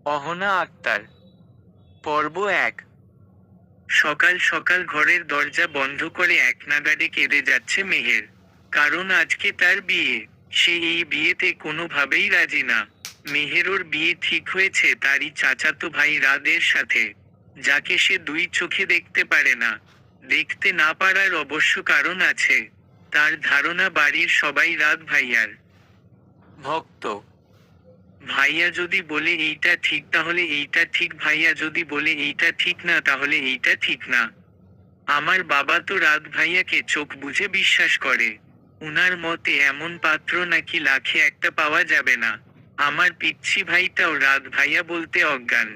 অহনা আক্তার। পর্ব ১। সকাল সকাল ঘরের দরজা বন্ধ করে একনাগাড়ে কেঁদে যাচ্ছে মেহের। কারণ আজকে তার বিয়ে। সে এই বিয়েতে কোনোভাবেই রাজি না। মেহেরর বিয়ে ঠিক হয়েছে তারই চাচাতো ভাই রাদের সাথে, যাকে সে দুই চোখে দেখতে পারে না। দেখতে না পারার অবশ্য কারণ আছে। তার ধারণা বাড়ির সবাই রাদ ভাইয়ার ভক্ত। ভাইয়া যদি বলে এইটা ঠিক তাহলে এইটা ঠিক, ভাইয়া যদি বলে এইটা ঠিক না তাহলে এইটা ঠিক না। আমার বাবা তো রাত ভাইয়াকে চোখ বুজে বিশ্বাস করে। উনার মতে এমন পাত্র নাকি লাখে একটা পাওয়া যাবে না। আমার পিচ্ছি ভাইটাও রাত ভাইয়া বলতে অজ্ঞান।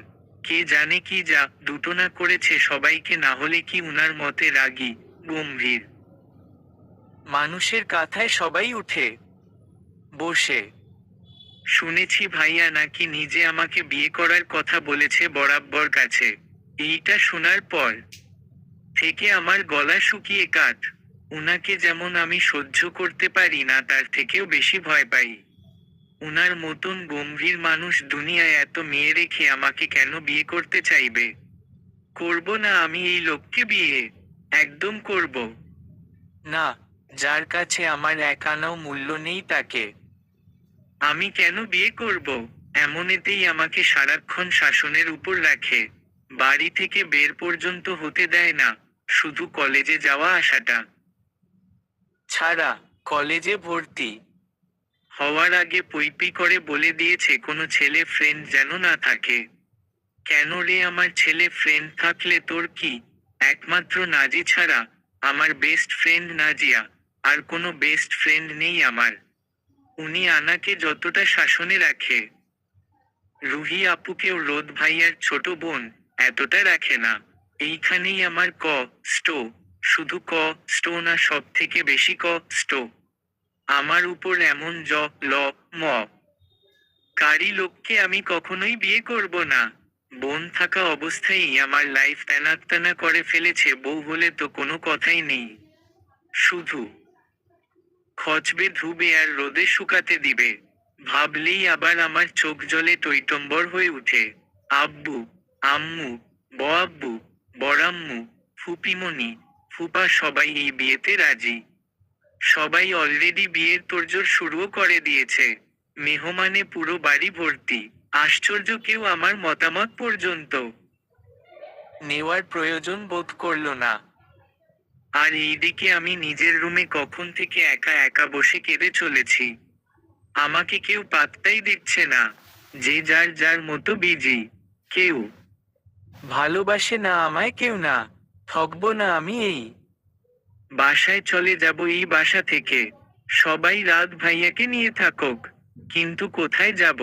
কে জানে কি যা দুটো না করেছে সবাইকে, না হলে কি উনার মতে রাগী, গম্ভীর মানুষের কথায় সবাই উঠে বসে। শুনেছি ভাইয়া নাকি নিজে আমাকে বিয়ে করার কথা বলেছে বরাব্বর কাছে। এইটা শোনার পর থেকে আমার গলা শুকিয়ে কাঠ। উনাকে যেমন আমি সহ্য করতে পারি না তার থেকেও বেশি ভয় পাই। উনার মতন গম্ভীর মানুষ দুনিয়ায় এত মেয়ে রেখে আমাকে কেন বিয়ে করতে চাইবে? করব না আমি এই লোককে বিয়ে। একদম করব না। যার কাছে আমার এক আনাও মূল্য নেই তাকে আমি কেন বিয়ে করব? এমনিতেই আমাকে সারাক্ষণ শাসনের উপর রাখে। বাড়ি থেকে বের পর্যন্ত হতে দেয় না, শুধু কলেজে যাওয়া আসাটা ছাড়া। কলেজে ভর্তি হওয়ার আগে পইপি করে বলে দিয়েছে কোনো ছেলে ফ্রেন্ড যেন না থাকে। কেন রে, আমার ছেলে ফ্রেন্ড থাকলে তোর কি? একমাত্র নাজি ছাড়া আমার বেস্ট ফ্রেন্ড নাজিয়া। আর কোনো বেস্ট ফ্রেন্ড নেই আমার। উনি আনাকে যতটা শাসনে রাখে, রুহি আপুকেও রোদ ভাইয়ার ছোট বোন এতটা রাখে না। এইখানেই আমার স্টো। শুধু স্টো না, সব থেকে বেশি স্টো আমার উপর এমন ল ম কারি লোককে আমি কখনোই বিয়ে করব না। বোন থাকা অবস্থায় আমার লাইফ টানা করে ফেলেছে, বউ হলে তো কোনো কথাই নেই। শুধু খচবে, ধুবে আর রোদে শুকাতে দিবে। ভাবলেই আবার আমার চোখ জলে টইটম্বর হয়ে উঠে। আব্বু, আম্মু, বআব্বু, বড়াম্মু, ফুপিমণি, ফুপা সবাই এই বিয়েতে রাজি। সবাই অলরেডি বিয়ের তোড়জোড় শুরুও করে দিয়েছে। মেহমানে পুরো বাড়ি ভর্তি। আশ্চর্য, কেউ আমার মতামত পর্যন্ত নেওয়ার প্রয়োজন বোধ করল না। আর এইদিকে আমি নিজের রুমে কখন থেকে একা একা বসে কেঁদে চলেছি। আমাকে কেউ পাত্তাই দিচ্ছে না। যে যার যার মতো বিজি। কেউ ভালোবাসে না আমায়, কেউ না। ঠকবো না আমি এই বাসায়, চলে যাব এই বাসা থেকে। সবাই রাত ভাইয়াকে নিয়ে থাকুক। কিন্তু কোথায় যাব?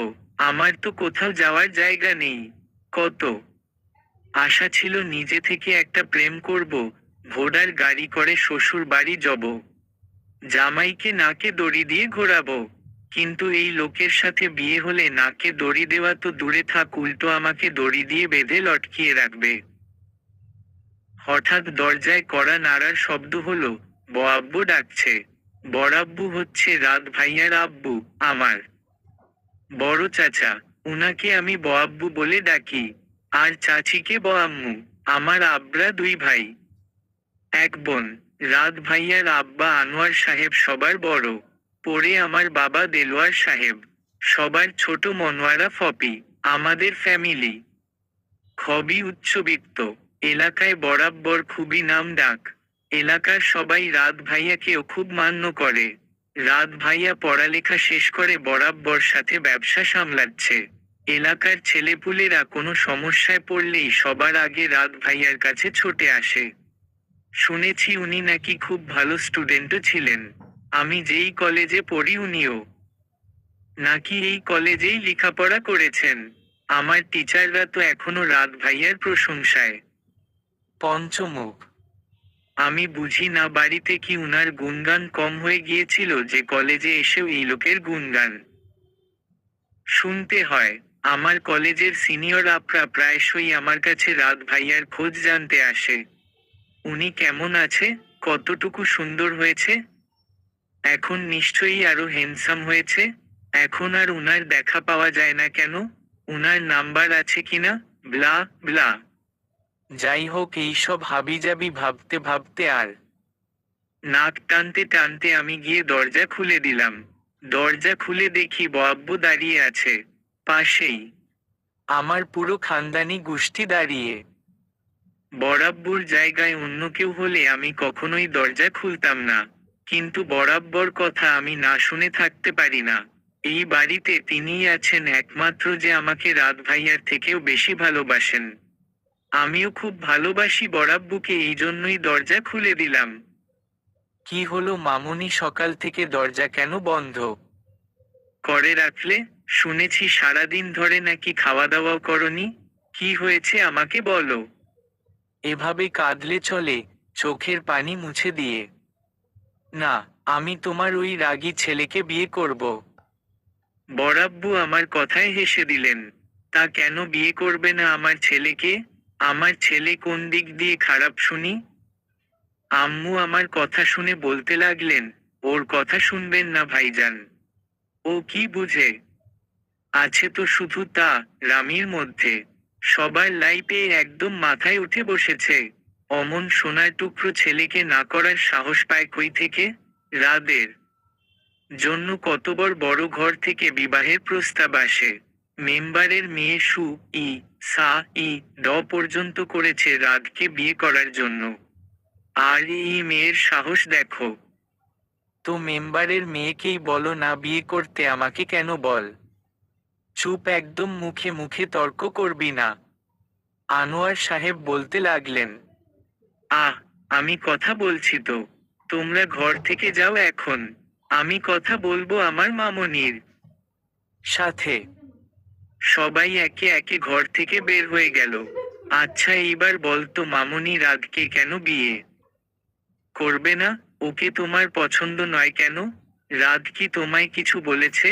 আমার তো কোথাও যাওয়ার জায়গা নেই। কত আশা ছিল নিজে থেকে একটা প্রেম করব, ভোডার গাড়ি করে শ্বশুর বাড়ি যাব, জামাইকে নাকে দড়ি দিয়ে ঘোরাবো। কিন্তু এই লোকের সাথে বিয়ে হলে নাকে দড়ি দেওয়া তো দূরে থাক, উল্টো আমাকে দড়ি দিয়ে বেঁধে লটকিয়ে রাখবে। হঠাৎ দরজায় কড়া নাড়ার শব্দ হলো। বআব্বু ডাকছে। বড়াব্বু হচ্ছে রাত ভাইয়ার আব্বু, আমার বড় চাচা। উনাকে আমি বআব্বু বলে ডাকি। আর চাচিকে বআম্মু। আমার আব্রা দুই ভাই, এক বোন। রাত ভাইয়ার আব্বা আনোয়ার সাহেব সবার বড়। পরে আমার বাবা দেলোয়ার সাহেব। সবার ছোট মনোয়ারা ফপি। আমাদের ফ্যামিলি খুবই উচ্চবিত্ত। এলাকায় বরাব্বর খুবই নাম ডাক। এলাকার সবাই রাত ভাইয়াকেও খুব মান্য করে। রাত ভাইয়া পড়ালেখা শেষ করে বরাব্বর সাথে ব্যবসা সামলাচ্ছে। এলাকার ছেলেপুলেরা কোনো সমস্যায় পড়লেই সবার আগে রাত ভাইয়ার কাছে ছুটে আসে। শুনেছি উনি নাকি খুব ভালো স্টুডেন্টও ছিলেন। আমি যেই কলেজে পড়ি উনিও নাকি এই কলেজেই লেখাপড়া করেছেন। আমার টিচাররা তো এখনো রাত ভাইয়ার প্রশংসায় পঞ্চমুখ। আমি বুঝি না বাড়িতে কি উনার গুণগান কম হয়ে গিয়েছিল যে কলেজে এসেও এই লোকের গুণগান শুনতে হয়। আমার কলেজের সিনিয়র আপরা প্রায়শই আমার কাছে রাত ভাইয়ার খোঁজ জানতে আসে। উনি কেমন আছে, কতটুকু সুন্দর হয়েছে, এখন নিশ্চয়ই আরো হ্যান্ডসাম হয়েছে। এখন আর উনার দেখা পাওয়া যায় না কেন? উনার নাম্বার আছে কিনা, ব্লা ব্লা। যাই হোক, এইসব হাবিজাবি ভাবতে ভাবতে আর নাক টানতে টানতে আমি গিয়ে দরজা খুলে দিলাম। দরজা খুলে দেখি বব্বু দাঁড়িয়ে আছে পাশেই। আমার পুরো খানদানি গোষ্ঠী দাঁড়িয়ে। বরাব্বুর জায়গায় অন্য কেউ হলে আমি কখনোই দরজা খুলতাম না, কিন্তু বরাব্বর কথা আমি না শুনে থাকতে পারি না। এই বাড়িতে তিনিই আছেন একমাত্র যে আমাকে রাত ভাইয়ার থেকেও বেশি ভালোবাসেন। আমিও খুব ভালোবাসি বরাব্বুকে, এই জন্যই দরজা খুলে দিলাম। কি হলো মামুনি, সকাল থেকে দরজা কেন বন্ধ করে রাখলে? শুনেছি সারাদিন ধরে নাকি খাওয়া দাওয়াও করনি। কি হয়েছে আমাকে বলো। এভাবে কাঁদলে চলে, চোখের পানি মুছে দিয়ে? না, আমি তোমার ওই রাগী ছেলেকে বিয়ে করব। বরাব্বু আমার কথায় হেসে দিলেন। তা কেন বিয়ে করবে না আমার ছেলেকে? আমার ছেলে কোন দিক দিয়ে খারাপ শুনি? আম্মু আমার কথা শুনে বলতে লাগলেন, ওর কথা শুনবেন না ভাইজান। ও কি বুঝে? আছে তো শুধু তা রামির মধ্যে। সবার লাইফে একদম মাথায় উঠে বসেছে। অমন সোনার টুকরো ছেলেকে না করার সাহস পায় কই থেকে? রাদের জন্য কতবার বড় ঘর থেকে বিবাহের প্রস্তাব আসে। মেম্বারের মেয়ে সু ই সা ই ড পর্যন্ত করেছে রাদকে বিয়ে করার জন্য। আর এই মেয়ের সাহস দেখো। তো মেম্বারের মেয়েকেই বলো না বিয়ে করতে, আমাকে কেন বল? চুপ, একদম মুখে মুখে তর্ক করবি না। আনোয়ার সাহেব বলতে লাগলেন। আহ, আমি কথা বলছি তো। তোমরা ঘর থেকে যাও এখন। আমি কথা বলবো আমার মামনির সাথে। সবাই একে একে ঘর থেকে বের হয়ে গেল। আচ্ছা এইবার বলতো মামনি, রাতকে কেন বিয়ে করবে না? ওকে তোমার পছন্দ নয় কেন? রাত কি তোমায় কিছু বলেছে?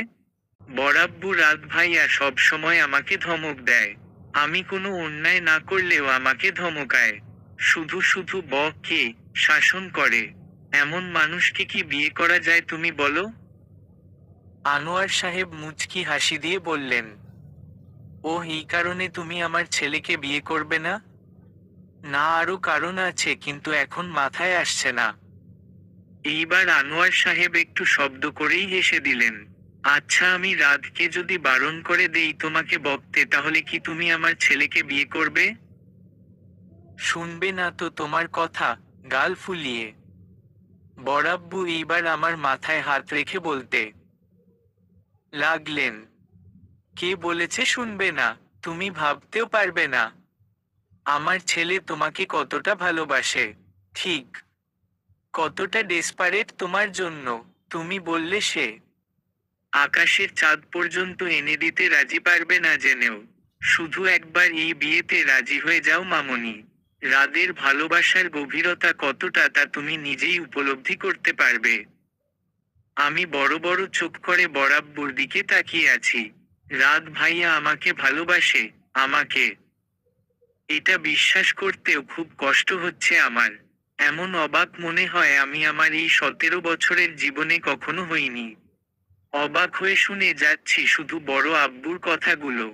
বরাব্বু রাত ভাইয়া সব সময় আমাকে ধমক দেয়। আমি কোনো অন্যায় না করলেও আমাকে ধমকায়। শুধু শুধু বকে শাসন করে। এমন মানুষকে কি বিয়ে করা যায় তুমি বলো? আনোয়ার সাহেব মুচকি হাসি দিয়ে বললেন, ও এই কারণে তুমি আমার ছেলেকে বিয়ে করবে না? না, আরো কারণ আছে, কিন্তু এখন মাথায় আসছে না। এইবার আনোয়ার সাহেব একটু শব্দ করেই হেসে দিলেন। আচ্ছা, আমি রাতকে যদি বারণ করে দেই তোমাকে বকতে, তাহলে কি তুমি আমার ছেলেকে বিয়ে করবে? শুনবে না তো তোমার কথা, গাল ফুলিয়ে। বরাব্বু এইবার আমার মাথায় হাত রেখে বলতে লাগলেন, কে বলেছে শুনবে না? তুমি ভাবতেও পারবে না আমার ছেলে তোমাকে কতটা ভালোবাসে। ঠিক কতটা ডেসপারেট তোমার জন্য। তুমি বললে সে আকাশের চাঁদ পর্যন্ত এনে দিতে রাজি, পারবে না জেনেও। শুধু একবার এই বিয়েতে রাজি হয়ে যাও মামনি। রাদের ভালোবাসার গভীরতা কতটা তা তুমি নিজেই উপলব্ধি করতে পারবে। আমি বড় বড় চোখ করে বরাব্বুর দিকে তাকিয়ে আছি। রাত ভাইয়া আমাকে ভালোবাসে, আমাকে। এটা বিশ্বাস করতেও খুব কষ্ট হচ্ছে আমার। এমন অবাক মনে হয় আমি আমার এই 17 বছরের জীবনে কখনো হইনি। অবাক হয়ে শুনে যাচ্ছি শুধু বড় আব্বুর কথাগুলো।